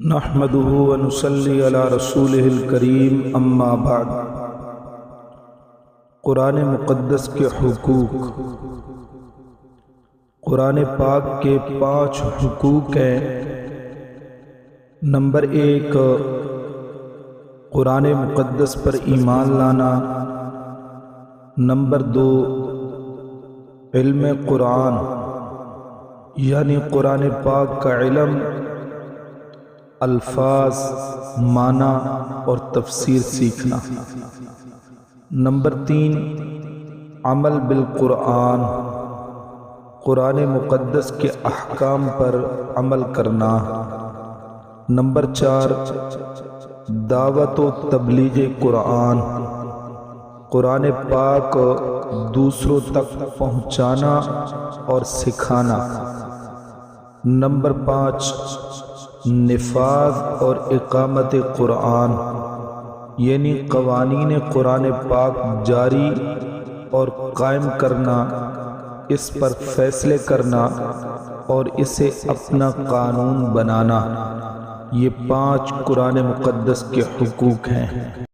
نحمده ونصلي على رسوله الكريم اما بعد۔ قرآن مقدس کے حقوق۔ قرآن پاک کے 5 حقوق ہیں۔ نمبر 1، قرآن مقدس پر ایمان لانا۔ نمبر 2، علم قرآن یعنی قرآن پاک کا علم، الفاظ، معنی اور تفسیر سیکھنا۔ نمبر 3، عمل بالقرآن، قرآن مقدس کے احکام پر عمل کرنا۔ نمبر 4، دعوت و تبلیغ قرآن، قرآن پاک دوسروں تک پہنچانا اور سکھانا۔ نمبر 5، نفاذ اور اقامت قرآن یعنی قوانین قرآن پاک جاری اور قائم کرنا، اس پر فیصلے کرنا اور اسے اپنا قانون بنانا۔ یہ 5 قرآن مقدس کے حقوق ہیں۔